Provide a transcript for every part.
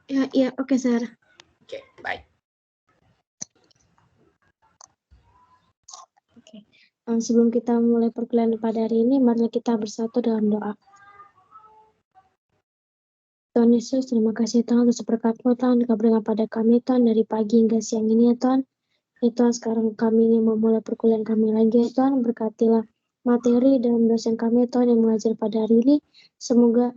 Ya, oke, Sir. Oke, baik. Oke. Sebelum kita mulai perkuliahan pada hari ini, mari kita bersatu dalam doa. Tuhan Yesus, terima kasih Tuhan atas berkat-Mu Tuhan Kau berikan pada kami Tuhan dari pagi hingga siang ini ya Tuhan. Ya Tuhan, sekarang kami ingin memulai perkuliahan kami lagi ya Tuhan. Berkatilah materi dan dosen kami Tuhan yang mengajar pada hari ini. Semoga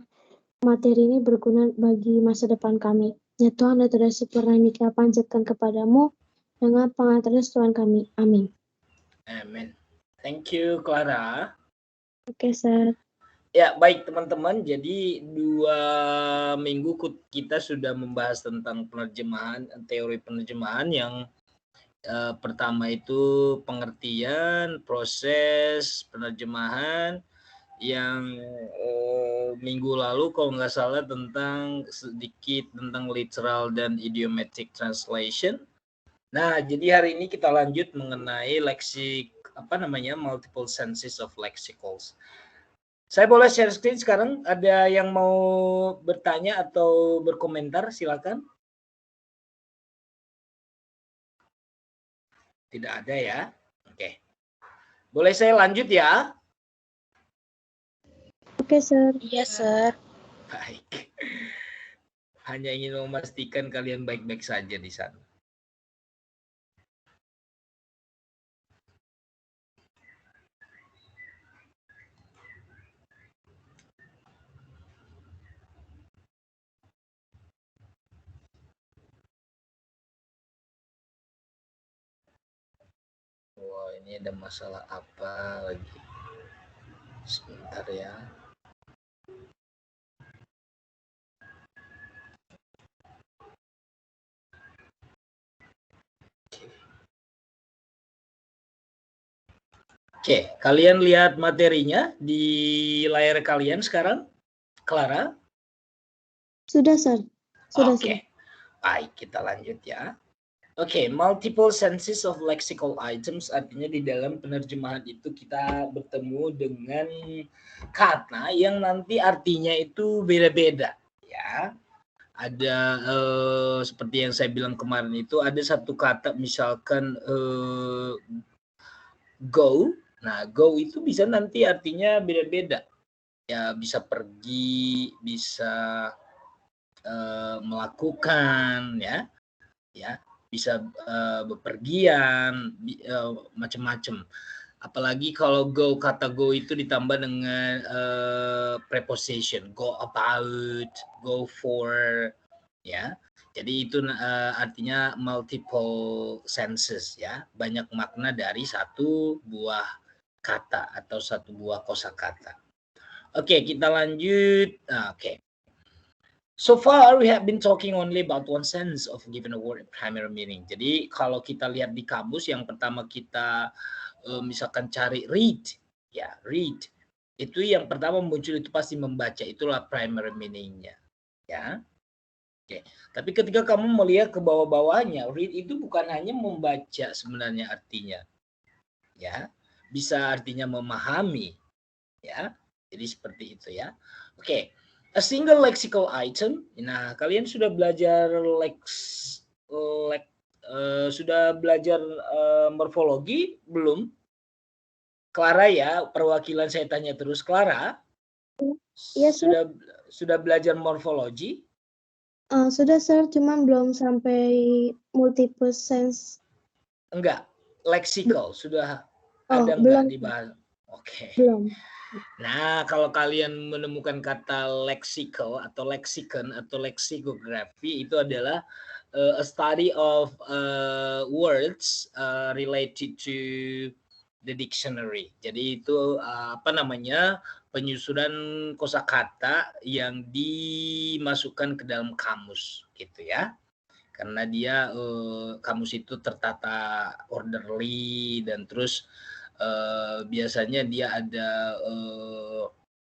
materi ini berguna bagi masa depan kami. Ya Tuhan, dan tidak sempurna ini kami panjatkan kepadamu dengan pengantaran Tuhan kami. Amin. Amin. Thank you, Clara. Oke, Sir. Ya, baik teman-teman. Jadi 2 minggu kita sudah membahas tentang penerjemahan, teori penerjemahan yang pertama itu pengertian, proses penerjemahan, yang minggu lalu kalau nggak salah tentang sedikit tentang literal dan idiomatic translation. Nah, jadi hari ini kita lanjut mengenai multiple senses of lexicals. Saya boleh share screen sekarang? Ada yang mau bertanya atau berkomentar? Silakan. Tidak ada ya? Oke. Boleh saya lanjut ya? Oke, Sir. Iya, Sir. Baik. Hanya ingin memastikan kalian baik-baik saja di sana. Wah, ini ada masalah apa lagi? Sebentar ya. Oke, kalian lihat materinya di layar kalian sekarang? Clara? Sudah, Sir. Sudah, Oke, baik, kita lanjut ya. Oke, multiple senses of lexical items artinya di dalam penerjemahan itu kita bertemu dengan kata yang nanti artinya itu beda-beda ya. Ada seperti yang saya bilang kemarin itu ada satu kata misalkan go. Nah, go itu bisa nanti artinya beda-beda. Ya, bisa pergi, bisa melakukan ya. Ya, bisa bepergian, macam-macam. Apalagi kalau go, kata go itu ditambah dengan preposition, go about, go for, ya. Jadi itu artinya multiple senses ya, banyak makna dari satu buah kata atau satu buah kosakata. Oke, kita lanjut. Oke. So far we have been talking only about one sense of given a word primary meaning. Jadi kalau kita lihat di kamus yang pertama kita misalkan cari read, ya read. Itu yang pertama muncul itu pasti membaca, itulah primary meaning-nya. Ya. Oke. Tapi ketika kamu melihat ke bawah-bawahnya, read itu bukan hanya membaca sebenarnya artinya. Ya. Bisa artinya memahami. Ya. Jadi seperti itu ya. Oke. A single lexical item. Nah, kalian sudah belajar sudah belajar morfologi belum? Clara ya, perwakilan saya tanya terus. Clara? Iya, Sir. Sudah belajar morfologi? Sudah, Sir, cuman belum sampai multiple sense. Enggak, lexical sudah ada belum. enggak dibahas? Oke. Belum. Nah, kalau kalian menemukan kata lexical atau lexicon atau lexicography itu adalah a study of words related to the dictionary. Jadi itu penyusunan kosakata yang dimasukkan ke dalam kamus gitu ya. Karena dia kamus itu tertata orderly dan terus biasanya dia ada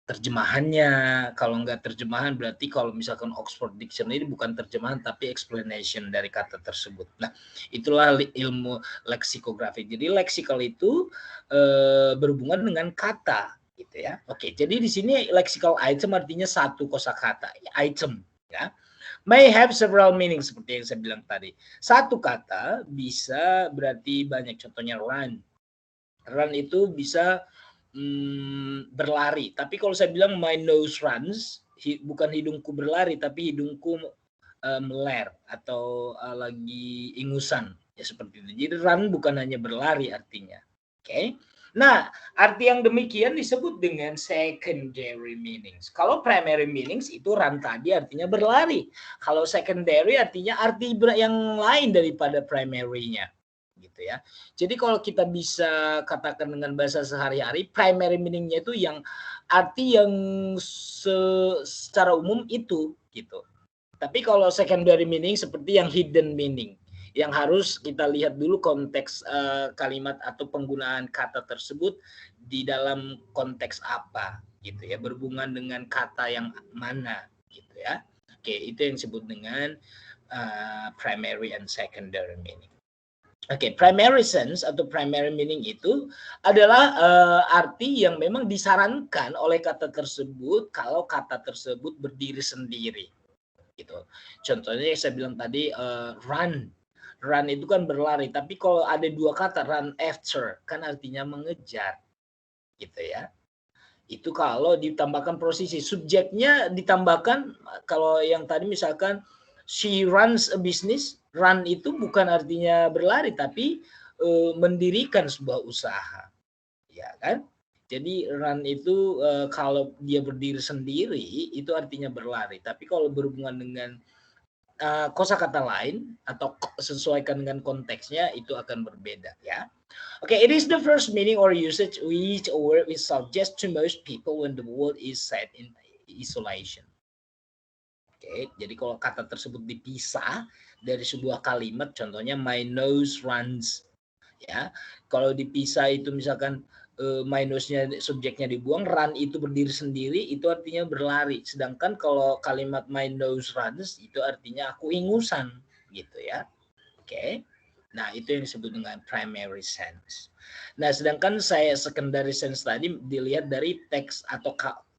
terjemahannya. Kalau enggak terjemahan berarti kalau misalkan Oxford Dictionary bukan terjemahan tapi explanation dari kata tersebut. Nah, itulah ilmu leksikografi. Jadi leksikal itu berhubungan dengan kata gitu ya. Oke, jadi di sini lexical item artinya satu kosakata, item Ya. May have several meanings seperti yang saya bilang tadi. Satu kata bisa berarti banyak. Contohnya run. Run itu bisa berlari. Tapi kalau saya bilang my nose runs, bukan hidungku berlari, tapi hidungku meler atau lagi ingusan. Ya seperti itu. Jadi run bukan hanya berlari artinya. Oke. Nah, arti yang demikian disebut dengan secondary meanings. Kalau primary meanings itu run tadi artinya berlari. Kalau secondary artinya arti yang lain daripada primary-nya. Gitu ya. Jadi kalau kita bisa katakan dengan bahasa sehari-hari, primary meaning-nya itu yang arti yang secara umum itu gitu. Tapi kalau secondary meaning seperti yang hidden meaning, yang harus kita lihat dulu konteks kalimat atau penggunaan kata tersebut di dalam konteks apa gitu ya, berhubungan dengan kata yang mana gitu ya. Oke, itu yang disebut dengan primary and secondary meaning. Oke, primary sense atau primary meaning itu adalah arti yang memang disarankan oleh kata tersebut kalau kata tersebut berdiri sendiri gitu. Contohnya yang saya bilang tadi run. Run itu kan berlari, tapi kalau ada dua kata run after kan artinya mengejar. Gitu ya. Itu kalau ditambahkan posisi, subjeknya ditambahkan. Kalau yang tadi misalkan she runs a business, run itu bukan artinya berlari tapi mendirikan sebuah usaha. Ya kan? Jadi run itu kalau dia berdiri sendiri itu artinya berlari. Tapi kalau berhubungan dengan kosakata lain atau sesuaikan dengan konteksnya itu akan berbeda ya. Okay, it is the first meaning or usage which a word is suggest to most people when the word is said in isolation. Oke, jadi kalau kata tersebut dipisah dari sebuah kalimat, contohnya my nose runs, ya. Kalau dipisah itu misalkan my nose-nya subjeknya dibuang, run itu berdiri sendiri, itu artinya berlari. Sedangkan kalau kalimat my nose runs itu artinya aku ingusan, gitu ya. Oke. Nah, itu yang disebut dengan primary sense. Nah, sedangkan saya secondary sense tadi dilihat dari teks atau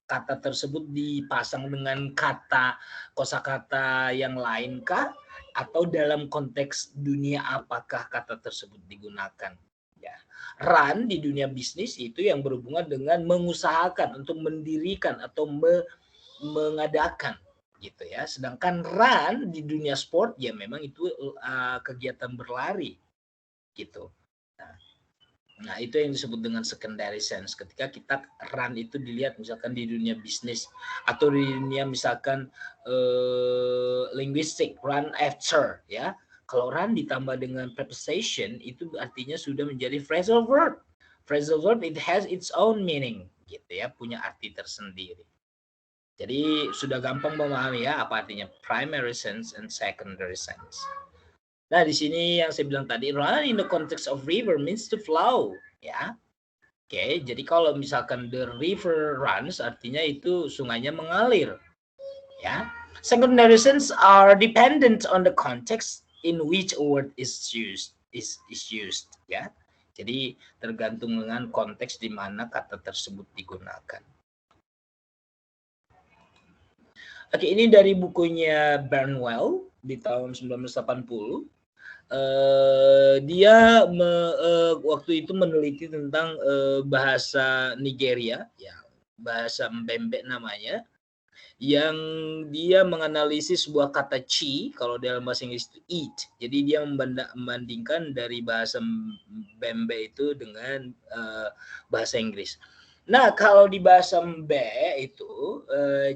kata tersebut dipasang dengan kata kosakata yang lain kah atau dalam konteks dunia apakah kata tersebut digunakan. Ya. Run di dunia bisnis itu yang berhubungan dengan mengusahakan untuk mendirikan atau mengadakan gitu ya. Sedangkan run di dunia sport ya memang itu kegiatan berlari gitu. Nah, itu yang disebut dengan secondary sense. Ketika kita run itu dilihat misalkan di dunia bisnis atau di dunia misalkan linguistik, run after ya. Kalau run ditambah dengan preposition itu artinya sudah menjadi phrasal verb. Phrasal verb it has its own meaning gitu ya, punya arti tersendiri. Jadi sudah gampang memahami ya apa artinya primary sense and secondary sense. Nah, di sini yang saya bilang tadi, run in the context of river means to flow, ya. Oke, jadi kalau misalkan the river runs, artinya itu sungainya mengalir, ya. Secondary sense are dependent on the context in which a word is used, ya. Jadi tergantung dengan konteks di mana kata tersebut digunakan. Oke, ini dari bukunya Barnwell di tahun 1980. Dia waktu itu meneliti tentang bahasa Nigeria, ya, bahasa Mbembe namanya, yang dia menganalisis sebuah kata chi, kalau dalam bahasa Inggris itu eat. Jadi dia membandingkan dari bahasa Mbembe itu dengan bahasa Inggris. Nah, kalau di bahasa Mbe itu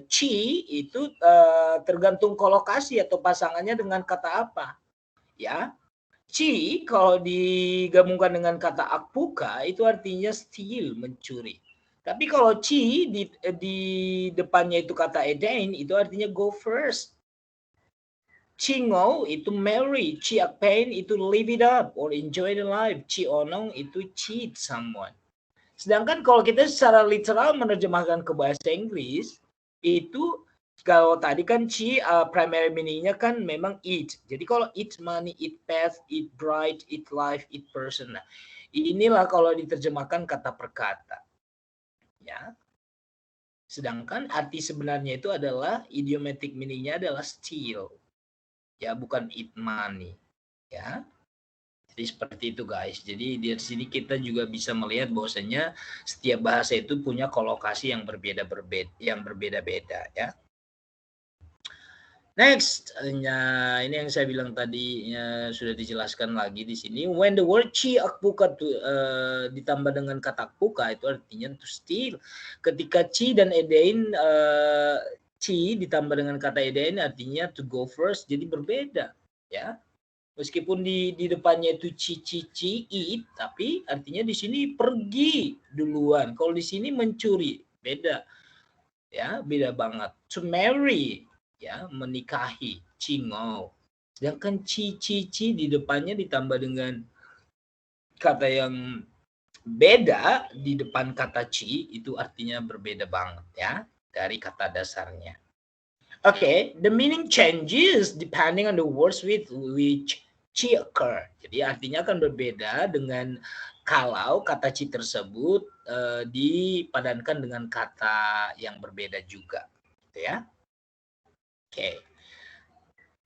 chi itu tergantung kolokasi atau pasangannya dengan kata apa, ya. Ci kalau digabungkan dengan kata akpuka itu artinya steal, mencuri. Tapi kalau ci di depannya itu kata edain itu artinya go first. Cingo itu marry, ci akpain itu live it up or enjoy the life. Ci onong itu cheat someone. Sedangkan kalau kita secara literal menerjemahkan ke bahasa Inggris itu kalau tadi kan primary meaning-nya kan memang eat. Jadi kalau eat money, eat path, eat bright, eat life, eat person. Nah, inilah kalau diterjemahkan kata per kata. Ya. Sedangkan arti sebenarnya itu adalah idiomatic meaning-nya adalah steal. Ya, bukan eat money. Ya. Jadi seperti itu guys. Jadi di sini kita juga bisa melihat bahwasanya setiap bahasa itu punya kolokasi yang berbeda-beda ya. Next, ini yang saya bilang tadi sudah dijelaskan lagi di sini. When the word chi akpuka ditambah dengan kata akpuka itu artinya to steal. Ketika chi dan edain chi ditambah dengan kata edain artinya to go first, jadi berbeda ya. Meskipun di depannya itu ci eat, tapi artinya di sini pergi duluan. Kalau di sini mencuri, beda ya, beda banget. To marry ya, menikahi, cingau. Sedangkan ci di depannya ditambah dengan kata yang beda di depan kata ci, itu artinya berbeda banget ya dari kata dasarnya. Okay, the meaning changes depending on the words with which ci occur. Jadi artinya akan berbeda dengan kalau kata ci tersebut dipadankan dengan kata yang berbeda juga, gitu ya. Oke.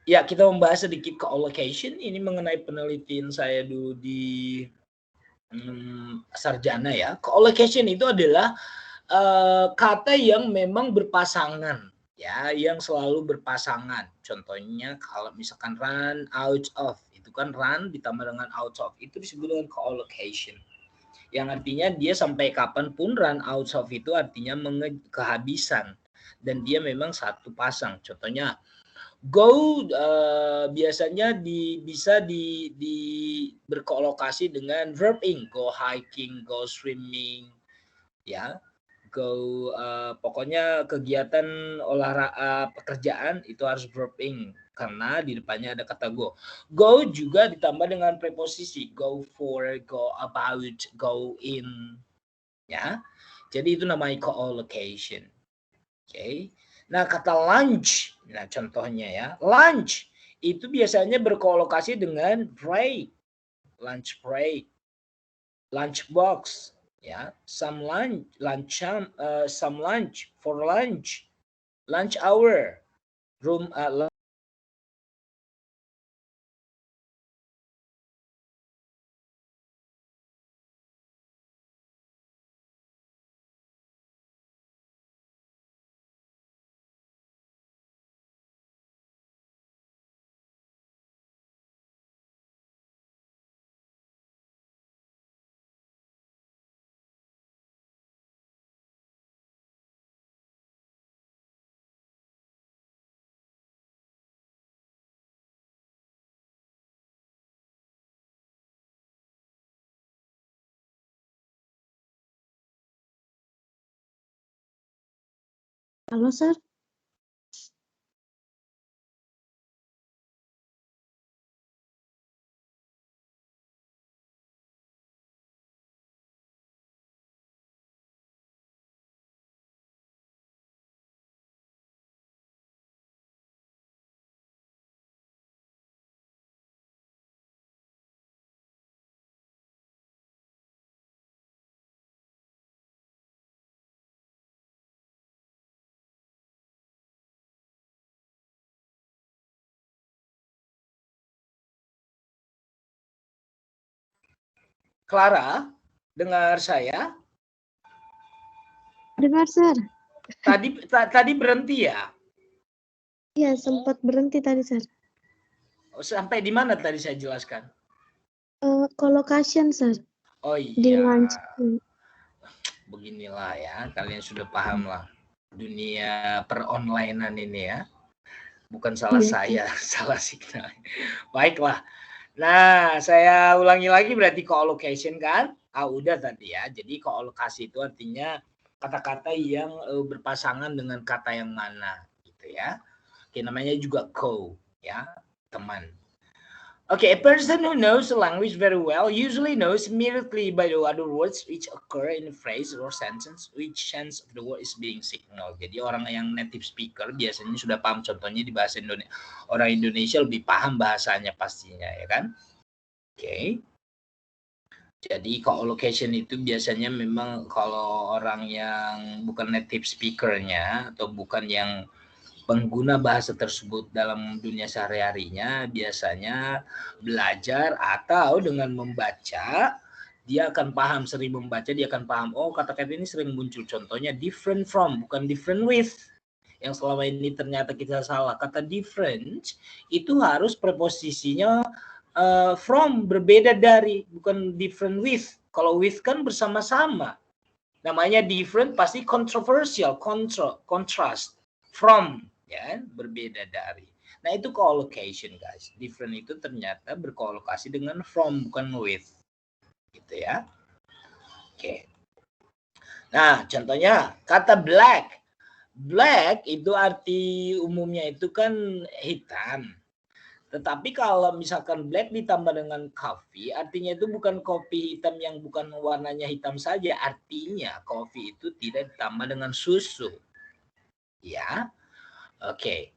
Ya, kita membahas sedikit co-location. Ini mengenai penelitian saya dulu di sarjana ya. Co-location itu adalah kata yang memang berpasangan, ya, yang selalu berpasangan. Contohnya kalau misalkan run out of, itu kan run ditambah dengan out of, itu disebut dengan co-location. Yang artinya dia sampai kapanpun run out of itu artinya kehabisan. Dan dia memang satu pasang. Contohnya, go biasanya bisa berkolokasi dengan verb ing, go hiking, go swimming, ya, go pokoknya kegiatan olahraga pekerjaan itu harus verb ing karena di depannya ada kata go. Go juga ditambah dengan preposisi go for, go about, go in, ya. Jadi itu namanya co-location. Oke. Nah, kata lunch, nah contohnya ya, lunch itu biasanya berkolokasi dengan break, lunch break, lunch box, ya, some lunch, some lunch, for lunch, lunch hour, room, Halo, Sir. Clara, dengar saya? Dengar, Sir. Tadi berhenti ya? Iya, sempat berhenti tadi, Sir. Sampai di mana tadi saya jelaskan? Co-location, Sir. Oh Di iya. lunch. Beginilah ya, kalian sudah paham lah dunia per-onlinean ini ya. Bukan salah saya, salah signal. Baiklah. Nah, saya ulangi lagi berarti co-location kan? Udah tadi ya. Jadi co-lokasi itu artinya kata-kata yang berpasangan dengan kata yang mana gitu ya. Oke, namanya juga co ya, teman. Okay, a person who knows the language very well usually knows immediately by the other words which occur in a phrase or sentence which sense of the word is being signaled. Jadi orang yang native speaker biasanya sudah paham, contohnya di bahasa Indonesia. Orang Indonesia lebih paham bahasanya pastinya ya kan? Oke. Jadi co-location itu biasanya memang kalau orang yang bukan native speaker-nya atau bukan yang pengguna bahasa tersebut dalam dunia sehari-harinya, biasanya belajar atau dengan membaca dia akan paham, sering membaca dia akan paham, oh kata-kata ini sering muncul, contohnya different from, bukan different with. Yang selama ini ternyata kita salah, kata different itu harus preposisinya from, berbeda dari, bukan different with. Kalau with kan bersama-sama, namanya different pasti controversial, contrast, from ya, berbeda dari. Nah itu co-location guys, different itu ternyata berkolokasi dengan from, bukan with, gitu ya. Oke. Nah contohnya kata black. Black itu arti umumnya itu kan hitam. Tetapi kalau misalkan black ditambah dengan coffee, artinya itu bukan kopi hitam yang bukan warnanya hitam saja, artinya kopi itu tidak ditambah dengan susu. Ya. Oke.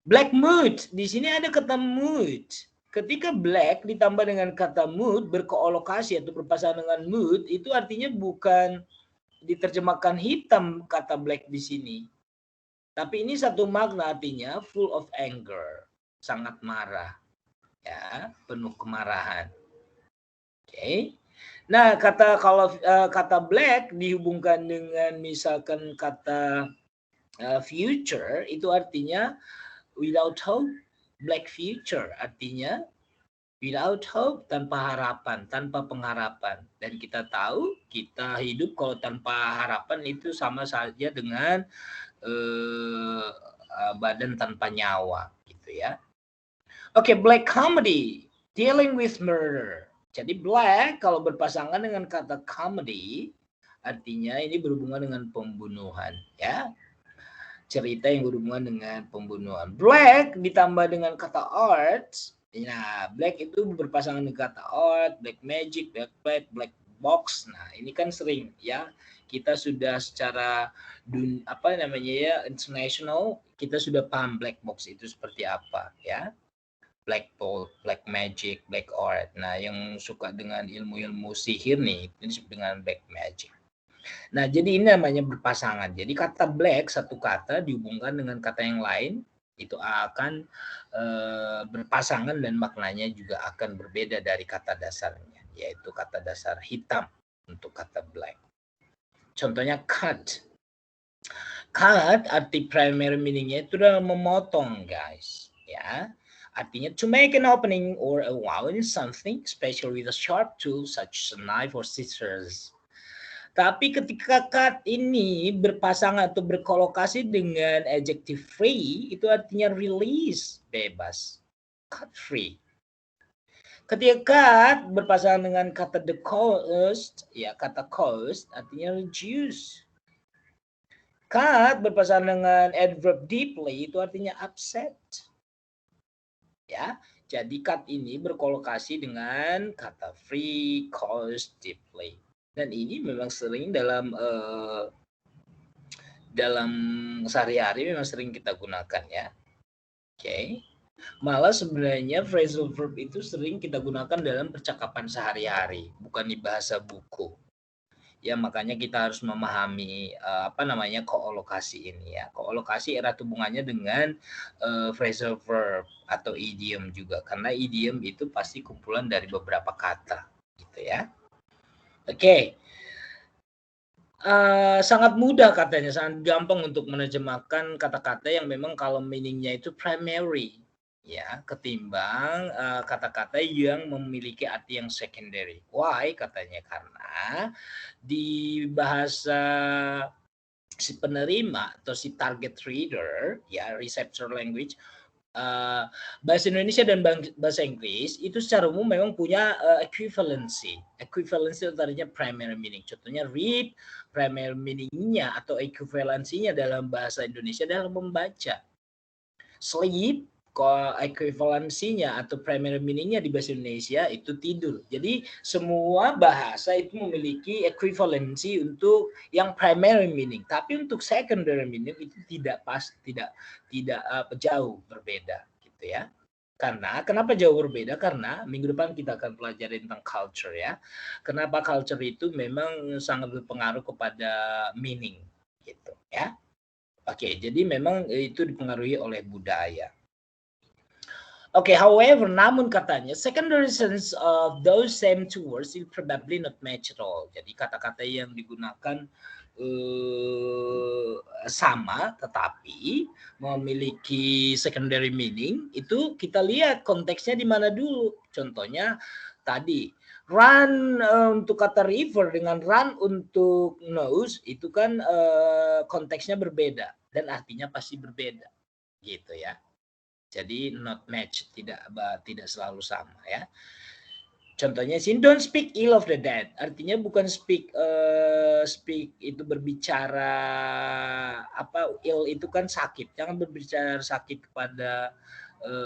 Black mood, di sini ada kata mood. Ketika black ditambah dengan kata mood, berkoolokasi atau berpasangan dengan mood, itu artinya bukan diterjemahkan hitam kata black di sini. Tapi ini satu makna, artinya full of anger, sangat marah. Ya, penuh kemarahan. Oke. Nah, kata black dihubungkan dengan misalkan kata future, itu artinya without hope, black future artinya without hope, tanpa harapan, tanpa pengharapan. Dan kita tahu kita hidup kalau tanpa harapan itu sama saja dengan badan tanpa nyawa, gitu ya. Oke, black comedy, dealing with murder. Jadi black kalau berpasangan dengan kata comedy, artinya ini berhubungan dengan pembunuhan, ya. Cerita yang berhubungan dengan pembunuhan. Black ditambah dengan kata art. Nah, black itu berpasangan dengan kata art, black magic, black box. Nah, ini kan sering ya. Kita sudah secara international, kita sudah paham black box itu seperti apa, ya. Black bolt, black magic, black art. Nah, yang suka dengan ilmu-ilmu sihir nih, ini disebut dengan black magic. Nah, jadi ini namanya berpasangan. Jadi kata black, satu kata dihubungkan dengan kata yang lain, itu akan berpasangan dan maknanya juga akan berbeda dari kata dasarnya, yaitu kata dasar hitam untuk kata black. Contohnya cut. Cut arti primary meaningnya itu adalah memotong, guys. Ya. Artinya to make an opening or a wound in something, especially with a sharp tool such as a knife or scissors. Tapi ketika cut ini berpasangan atau berkolokasi dengan adjective free, itu artinya release, bebas. Cut free. Ketika cut berpasangan dengan kata the cost, ya kata cost artinya reduce. Cut berpasangan dengan adverb deeply itu artinya upset. Ya, jadi cut ini berkolokasi dengan kata free, cost, deeply. Dan ini memang sering dalam sehari-hari memang sering kita gunakan ya. Oke. Malah sebenarnya phrasal verb itu sering kita gunakan dalam percakapan sehari-hari, bukan di bahasa buku. Ya makanya kita harus memahami koolokasi ini ya. Koolokasi erat hubungannya dengan phrasal verb atau idiom juga, karena idiom itu pasti kumpulan dari beberapa kata, gitu ya. Oke. Sangat mudah katanya, sangat gampang untuk menerjemahkan kata-kata yang memang kalau meaningnya itu primary, ya, ketimbang kata-kata yang memiliki arti yang secondary. Why? Katanya karena di bahasa si penerima atau si target reader, ya, receptor language, bahasa Indonesia dan bahasa Inggris itu secara umum memang punya equivalency. Equivalency itu artinya primary meaning. Contohnya read, primary meaning-nya atau equivalensinya dalam bahasa Indonesia dalam membaca. Sleep, equivalensinya atau primary meaning-nya di bahasa Indonesia itu tidur. Jadi semua bahasa itu memiliki equivalensi untuk yang primary meaning, tapi untuk secondary meaning itu tidak jauh berbeda, gitu ya. Kenapa jauh berbeda? Karena minggu depan kita akan pelajari tentang culture ya. Kenapa culture itu memang sangat berpengaruh kepada meaning gitu ya. Oke, jadi memang itu dipengaruhi oleh budaya. Oke, however, namun katanya secondary sense of those same two words is probably not match at all. Jadi kata-kata yang digunakan sama tetapi memiliki secondary meaning itu kita lihat konteksnya di mana dulu. Contohnya tadi run untuk kata river dengan run untuk nose itu kan konteksnya berbeda dan artinya pasti berbeda gitu ya. Jadi not match, tidak selalu sama ya. Contohnya sini don't speak ill of the dead. Artinya bukan speak itu berbicara apa ill itu kan sakit. Jangan berbicara sakit kepada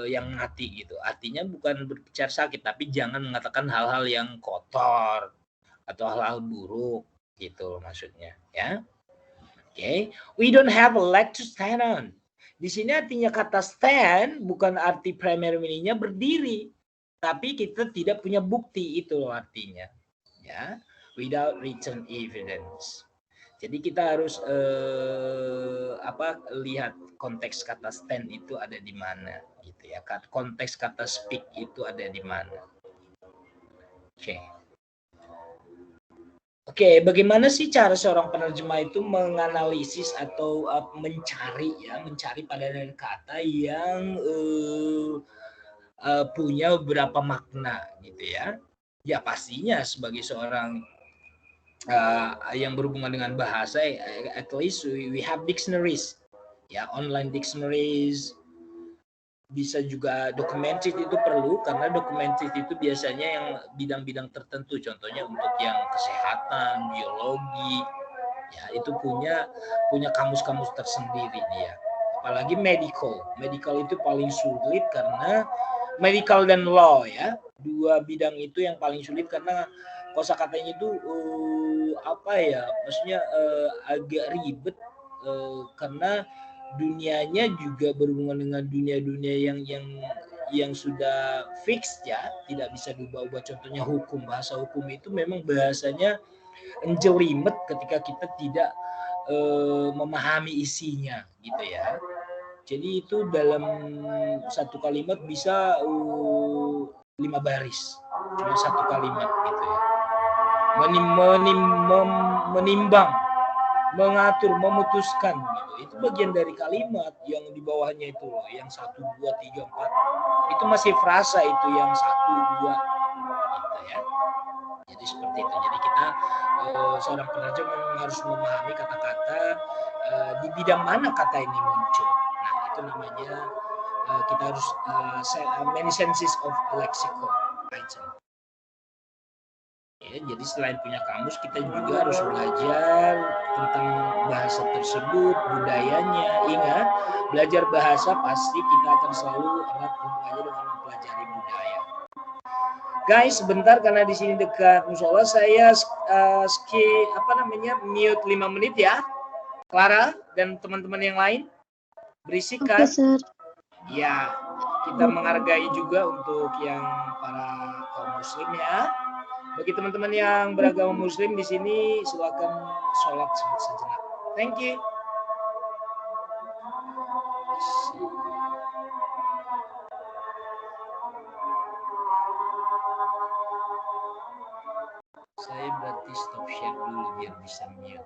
yang mati gitu. Artinya bukan berbicara sakit tapi jangan mengatakan hal-hal yang kotor atau hal-hal buruk gitu maksudnya ya. Oke, we don't have a leg to stand on. Di sini artinya kata stand bukan arti primary meaningnya berdiri, tapi kita tidak punya bukti itu loh artinya, ya, without written evidence. Jadi kita harus lihat konteks kata stand itu ada di mana, gitu ya. Konteks kata speak itu ada di mana. Oke. Oke, bagaimana sih cara seorang penerjemah itu menganalisis atau mencari padanan kata yang punya beberapa makna gitu ya? Ya pastinya sebagai seorang yang berhubungan dengan bahasa, at least we have dictionaries, ya online dictionaries. Bisa juga documented itu perlu karena documented itu biasanya yang bidang-bidang tertentu, contohnya untuk yang kesehatan, biologi, ya itu punya kamus-kamus tersendiri dia. Apalagi medical itu paling sulit karena medical dan law ya, dua bidang itu yang paling sulit karena kosakatanya itu maksudnya agak ribet karena dunianya juga berhubungan dengan dunia-dunia yang sudah fix ya, tidak bisa diubah-ubah. Contohnya hukum, bahasa hukum itu memang bahasanya jelimet ketika kita tidak memahami isinya gitu ya. Jadi itu dalam satu kalimat bisa 5 baris, cuma satu kalimat gitu ya. Menimbang, mengatur, memutuskan gitu. Itu bagian dari kalimat. Yang di bawahnya itu loh, yang 1, 2, 3, 4 itu masih frasa itu yang 1, 2 gitu ya. Jadi seperti itu. Jadi kita seorang penerjem memang harus memahami kata-kata di bidang mana kata ini muncul. Nah itu namanya kita harus many senses of lexicon item. Ya, jadi selain punya kamus, kita juga harus belajar tentang bahasa tersebut, budayanya. Ingat, belajar bahasa pasti kita akan selalu erat hubungannya dengan mempelajari budaya. Guys, sebentar karena di sini dekat musola, saya mute 5 menit ya. Clara dan teman-teman yang lain, berisik kan? Oke, Sir. Ya, kita menghargai juga untuk yang para kaum muslim ya. Bagi teman-teman yang beragama muslim di sini, silakan sholat sejenak. Thank you. Saya berarti stop share dulu biar bisa mute.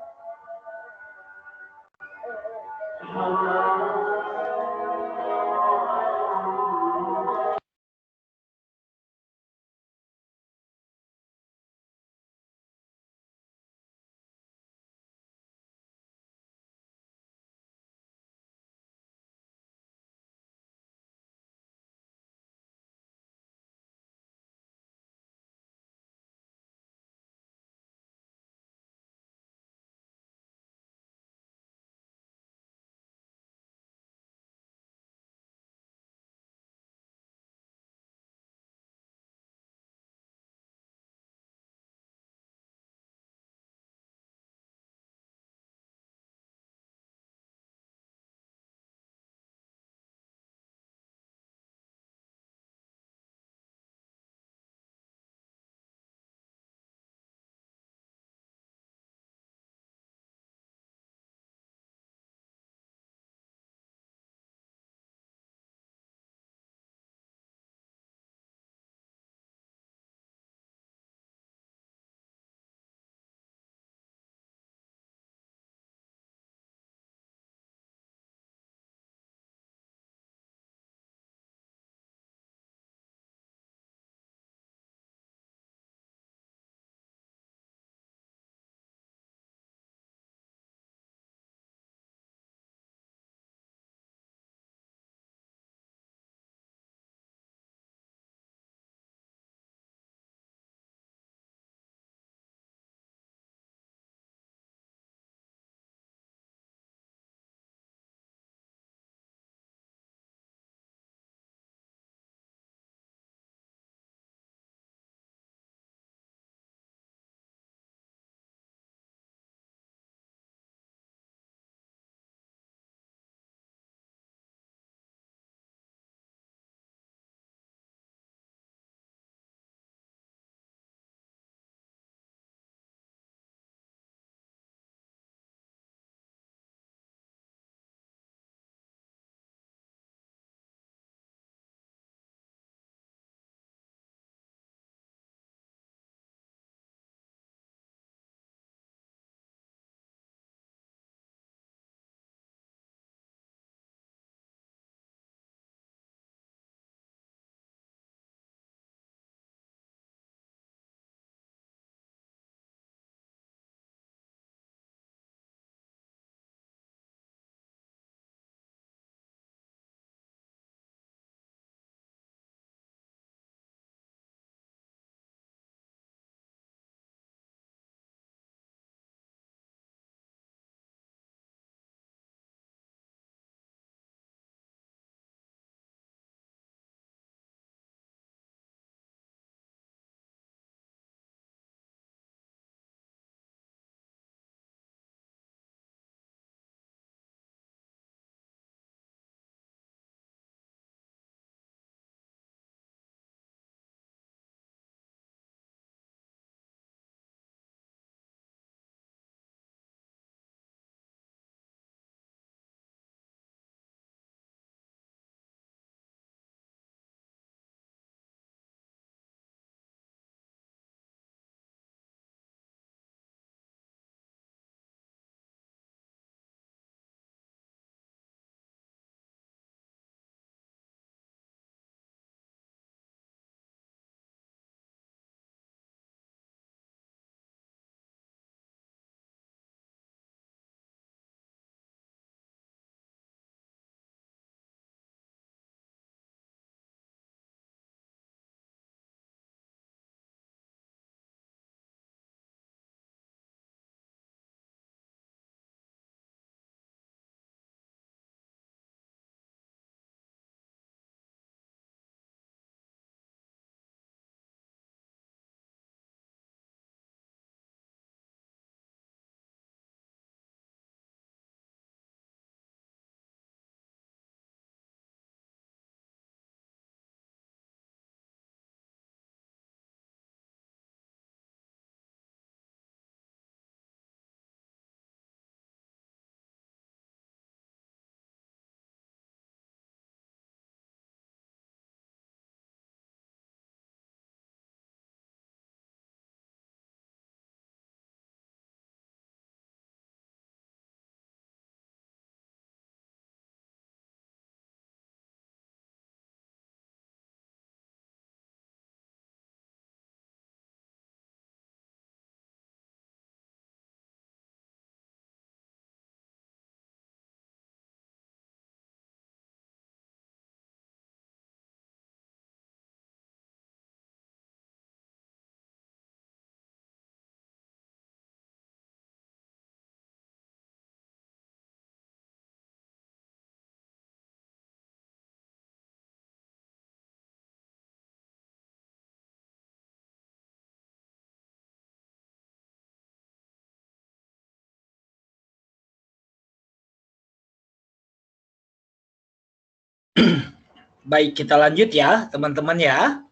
Baik, kita lanjut ya, teman-teman ya.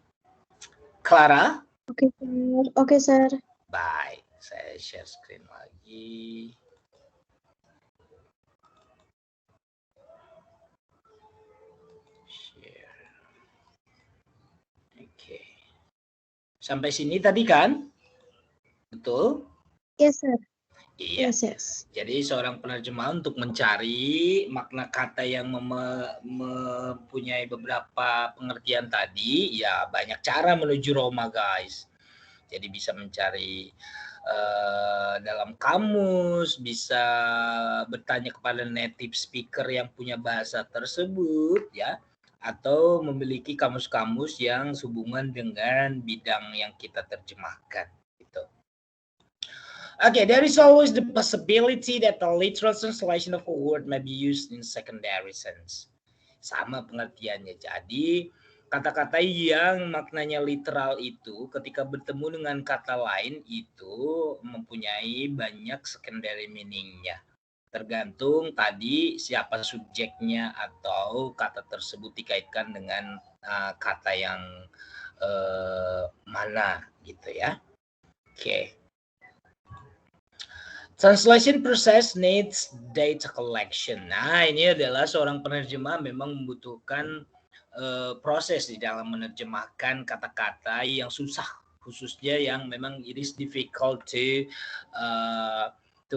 Clara? Oke, Sir. Oke, Sir. Baik, saya share screen lagi. Share. Oke. Sampai sini tadi kan? Betul? Yes, Sir. Iya. Yes. Jadi seorang penerjemah untuk mencari makna kata yang mempunyai beberapa pengertian tadi, ya banyak cara menuju Roma, guys. Jadi bisa mencari dalam kamus, bisa bertanya kepada native speaker yang punya bahasa tersebut, ya, atau memiliki kamus-kamus yang sehubungan dengan bidang yang kita terjemahkan. Gitu. Okay, there is always the possibility that the literal translation of a word may be used in secondary sense. Sama pengertiannya. Jadi, kata-kata yang maknanya literal itu ketika bertemu dengan kata lain itu mempunyai banyak secondary meaning-nya. Tergantung tadi siapa subjeknya atau kata tersebut dikaitkan dengan kata yang mana gitu ya. Oke. Translation process needs data collection. Nah, ini adalah seorang penerjemah memang membutuhkan proses di dalam menerjemahkan kata-kata yang susah, khususnya yang memang it is difficult to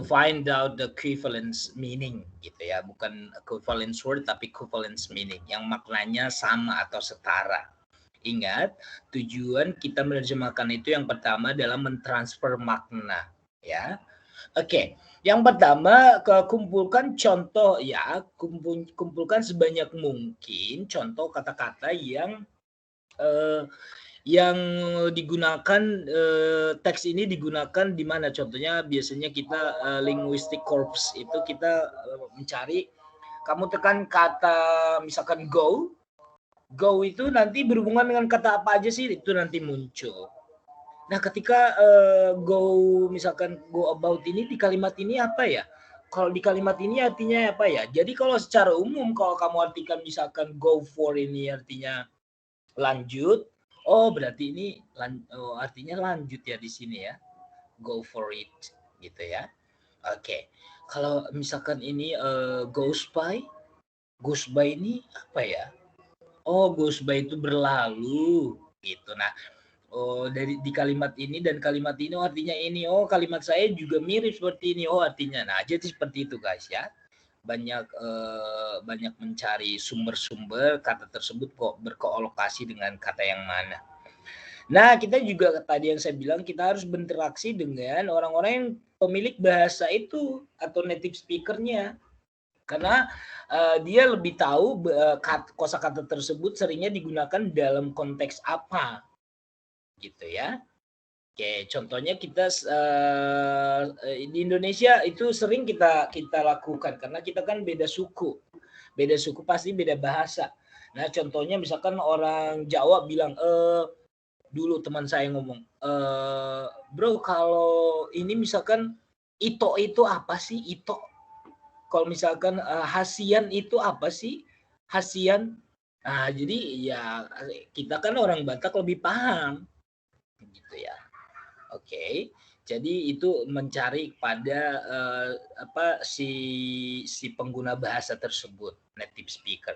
find out the equivalence meaning gitu ya, bukan equivalence word tapi equivalence meaning yang maknanya sama atau setara. Ingat, tujuan kita menerjemahkan itu yang pertama adalah mentransfer makna, ya. Oke, yang pertama kumpulkan contoh ya, kumpulkan sebanyak mungkin contoh kata-kata yang digunakan teks ini digunakan di mana contohnya biasanya kita linguistic corpus itu kita mencari kamu tekan kata misalkan go itu nanti berhubungan dengan kata apa aja sih itu nanti muncul. Nah, ketika misalkan go about ini di kalimat ini apa ya? Kalau di kalimat ini artinya apa ya? Jadi kalau secara umum kalau kamu artikan misalkan go for ini artinya lanjut, oh berarti ini artinya lanjut ya di sini ya. Go for it gitu ya. Oke. Kalau misalkan ini goes by ini apa ya? Oh, goes by itu berlalu gitu. Nah, oh dari di kalimat ini dan kalimat ini oh, artinya ini, oh kalimat saya juga mirip seperti ini, oh artinya. Nah, jadi seperti itu guys ya. Banyak mencari sumber-sumber kata tersebut kok berkoalokasi dengan kata yang mana. Nah, kita juga tadi yang saya bilang kita harus berinteraksi dengan orang-orang yang pemilik bahasa itu atau native speaker-nya. Karena dia lebih tahu kosakata tersebut seringnya digunakan dalam konteks apa gitu ya. Oke, contohnya kita di Indonesia itu sering kita lakukan karena kita kan beda suku pasti beda bahasa. Nah, contohnya misalkan orang Jawa bilang, dulu teman saya ngomong, bro kalau ini misalkan ito itu apa sih ito? Kalau misalkan hasian itu apa sih hasian? Nah, jadi ya kita kan orang Batak lebih paham gitu ya. Oke. Jadi itu mencari pada si pengguna bahasa tersebut, native speaker.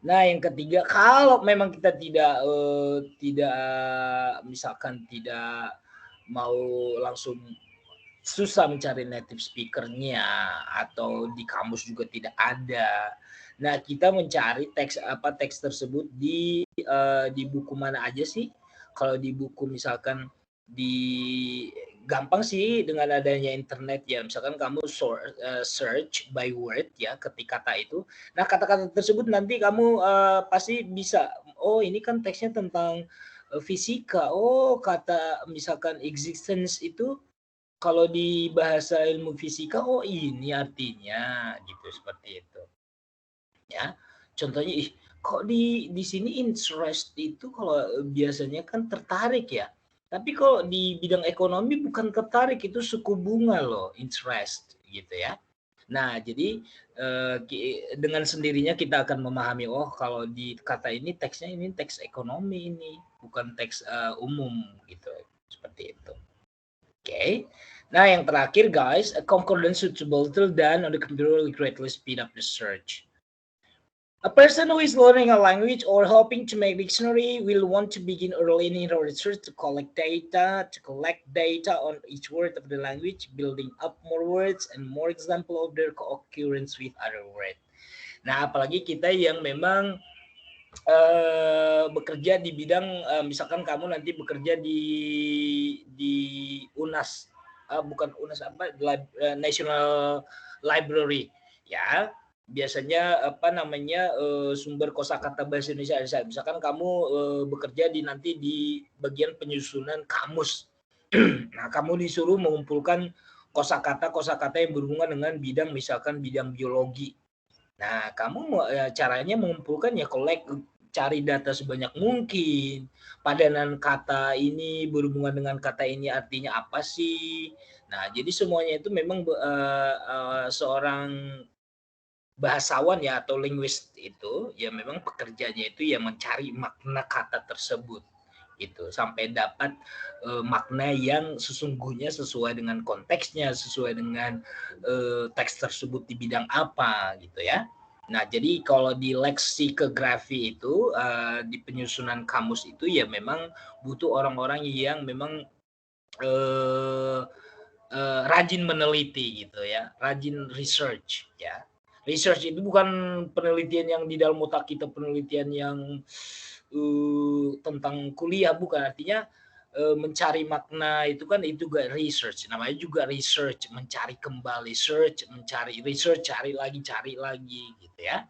Nah, yang ketiga kalau memang kita tidak misalkan tidak mau langsung susah mencari native speaker-nya atau di kamus juga tidak ada. Nah, kita mencari teks tersebut di buku mana aja sih? Kalau di buku misalkan gampang sih dengan adanya internet ya. Misalkan kamu search by word ya ketik kata itu. Nah, kata-kata tersebut nanti kamu pasti bisa. Oh, ini kan teksnya tentang fisika. Oh, kata misalkan existence itu kalau di bahasa ilmu fisika, oh ini artinya gitu seperti itu. Ya, contohnya kok di sini interest itu kalau biasanya kan tertarik ya. Tapi kalau di bidang ekonomi bukan tertarik itu suku bunga loh, interest gitu ya. Nah, jadi dengan sendirinya kita akan memahami, oh kalau di kata ini teksnya ini teks ekonomi ini, bukan teks umum gitu, seperti itu. Oke. Nah, yang terakhir guys, a concordance suitable till done on the computer will greatly speed up the search. A person who is learning a language or hoping to make dictionary will want to begin early in her research to collect data on each word of the language, building up more words and more example of their co-occurrence with other words. Nah, apalagi kita yang memang bekerja di bidang misalkan kamu nanti bekerja di UNAS, bukan UNAS apa, National Library, ya. Biasanya apa namanya sumber kosakata bahasa Indonesia. Misalkan kamu bekerja nanti di bagian penyusunan kamus. Nah, kamu disuruh mengumpulkan kosakata yang berhubungan dengan bidang, misalkan bidang biologi. Nah, kamu caranya mengumpulkan ya cari data sebanyak mungkin. Padanan kata ini berhubungan dengan kata ini artinya apa sih? Nah, jadi semuanya itu memang seorang bahasawan ya atau linguist itu ya memang pekerjaannya itu ya mencari makna kata tersebut gitu sampai dapat makna yang sesungguhnya sesuai dengan konteksnya, sesuai dengan teks tersebut di bidang apa gitu ya. Nah, jadi kalau di leksikografi itu di penyusunan kamus itu ya memang butuh orang-orang yang memang rajin meneliti gitu ya, rajin research ya. Research itu bukan penelitian yang di dalam otak kita, penelitian yang tentang kuliah, bukan. Artinya mencari makna itu kan itu juga research, namanya juga research, mencari kembali, mencari research, cari lagi gitu ya.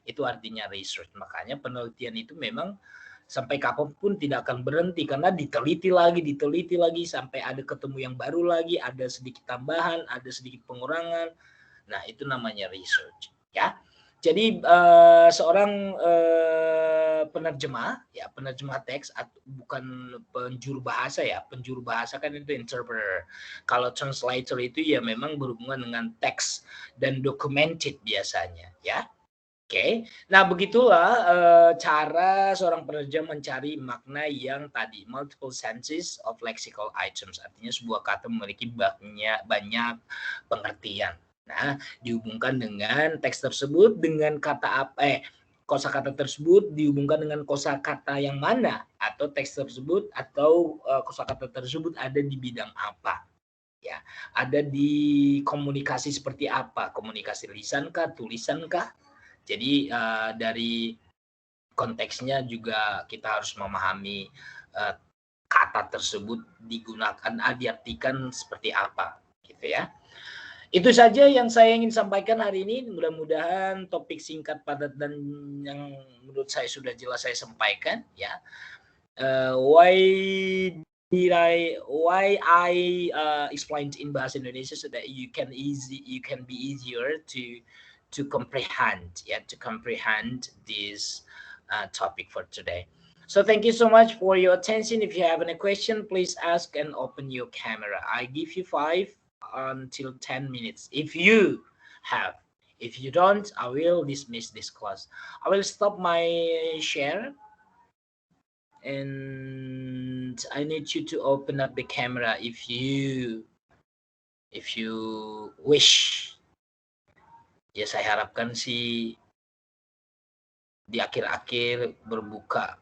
Itu artinya research. Makanya penelitian itu memang sampai kapanpun tidak akan berhenti karena diteliti lagi sampai ada ketemu yang baru lagi, ada sedikit tambahan, ada sedikit pengurangan. Nah, itu namanya research ya. Jadi seorang penerjemah teks bukan penjuru bahasa ya. Penjuru bahasa kan itu interpreter. Kalau translator itu ya memang berhubungan dengan teks dan documented biasanya ya. Oke, nah begitulah cara seorang penerjemah mencari makna yang tadi multiple senses of lexical items, artinya sebuah kata memiliki banyak pengertian. Nah, dihubungkan dengan teks tersebut dengan kata apa? Kosakata tersebut dihubungkan dengan kosakata yang mana atau teks tersebut atau kosakata tersebut ada di bidang apa? Ya, ada di komunikasi seperti apa? Komunikasi lisankah, tulisankah? Jadi dari konteksnya juga kita harus memahami kata tersebut digunakan, diartikan seperti apa, gitu ya. Itu saja yang saya ingin sampaikan hari ini. Mudah-mudahan topik singkat, padat, dan yang menurut saya sudah jelas saya sampaikan. Ya, why I explained in bahasa Indonesia so that you can be easier to comprehend this topic for today. So thank you so much for your attention. If you have any question, please ask and open your camera. I give you 5 until 10 minutes. If you have, if you don't, I will dismiss this class. I will stop my share and I need you to open up the camera if you wish. Ya, saya harapkan sih di akhir-akhir membuka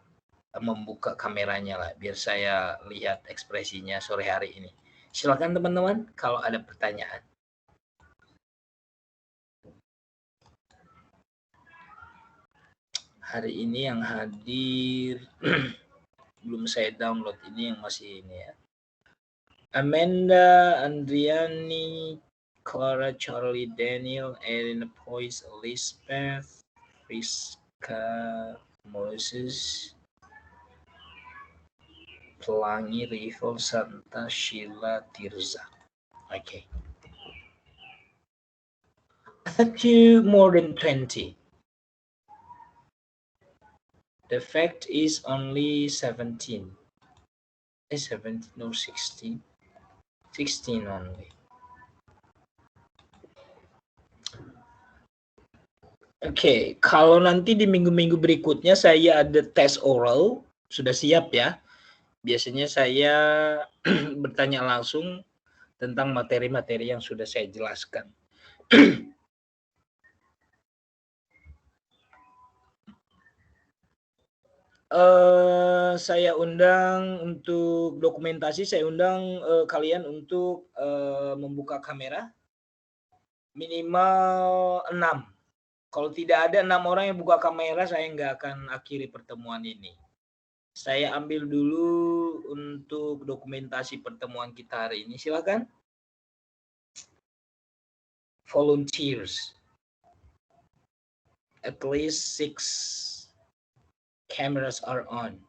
kameranya lah biar saya lihat ekspresinya sore hari ini. Silakan teman-teman kalau ada pertanyaan. Hari ini yang hadir belum saya download, ini yang masih ini ya. Amanda, Andriani, Clara, Charlie, Daniel, Erin, Poise, Elizabeth, Rizka, Moses, Pelangi, Rival, Santa, Sheila, Tirza. Okay. I thought you more than 20. The fact is only 17. 17, no 16. 16 only. Oke, kalau nanti di minggu-minggu berikutnya saya ada tes oral, sudah siap ya. Biasanya saya bertanya langsung tentang materi-materi yang sudah saya jelaskan. Saya undang untuk dokumentasi, saya undang kalian untuk membuka kamera minimal 6. Kalau tidak ada 6 orang yang buka kamera, saya nggak akan akhiri pertemuan ini. Saya ambil dulu untuk dokumentasi pertemuan kita hari ini. Silakan. Volunteers. At least 6 cameras are on.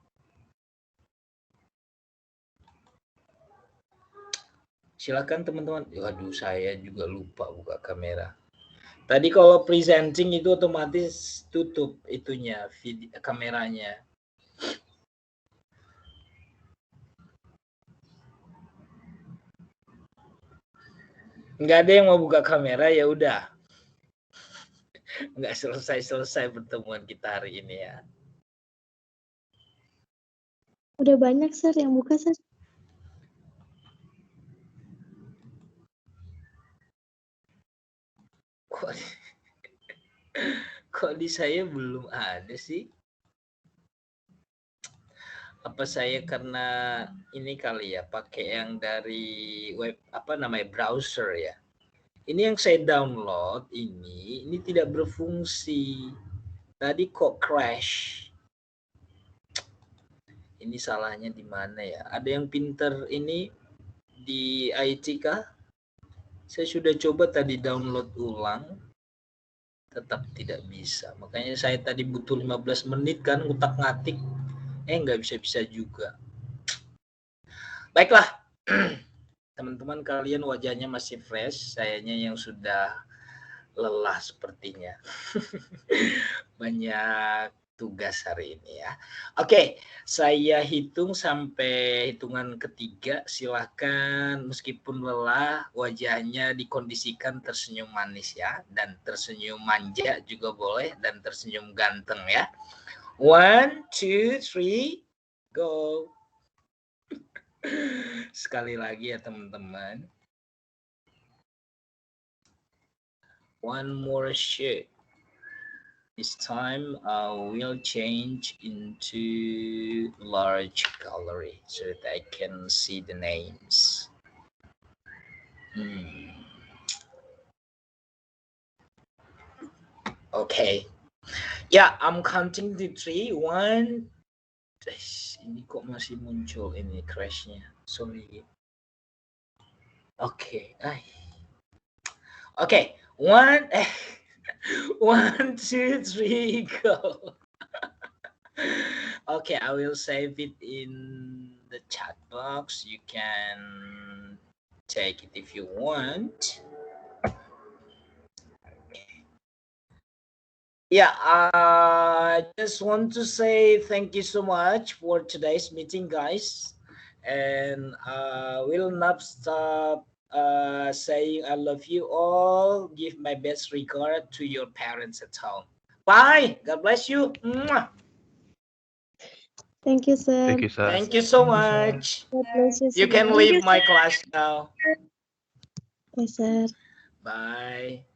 Silakan teman-teman. Waduh, saya juga lupa buka kamera. Tadi kalau presenting itu otomatis tutup itunya, kameranya. Nggak ada yang mau buka kamera, ya udah. Nggak selesai pertemuan kita hari ini ya. Udah banyak, Sir, yang buka, Sir. Kok di saya belum ada sih? Apa saya karena ini kali ya, pakai yang dari web apa namanya, browser ya. Ini yang saya download ini tidak berfungsi. Tadi kok crash. Ini salahnya di mana ya? Ada yang pinter ini di IT kah? Saya sudah coba tadi download ulang, tetap tidak bisa. Makanya saya tadi butuh 15 menit kan ngutak-ngatik. Nggak bisa-bisa juga. Baiklah. Teman-teman kalian wajahnya masih fresh, sayanya yang sudah lelah sepertinya. Banyak tugas hari ini ya. Oke, saya hitung sampai hitungan ketiga. Silahkan meskipun lelah, wajahnya dikondisikan tersenyum manis ya. Dan tersenyum manja juga boleh. Dan tersenyum ganteng ya. 1, 2, 3, go. Sekali lagi ya teman-teman. One more shot. This time I will change into large gallery so that I can see the names. Okay. Yeah, I'm counting to 3. 1. Ini kok masih muncul ini crashnya. Sorry. Okay. Okay. 1, 1, 2, 3, go. Okay, I will save it in the chat box. You can take it if you want. Okay. Yeah, I just want to say thank you so much for today's meeting, guys. And will not stop saying I love you all. Give my best regard to your parents at home. Bye. God bless you. Mwah. Thank you, sir. Thank you, sir. Thank you so much. God bless you, You sir. can leave my class now. Yes, sir. Bye.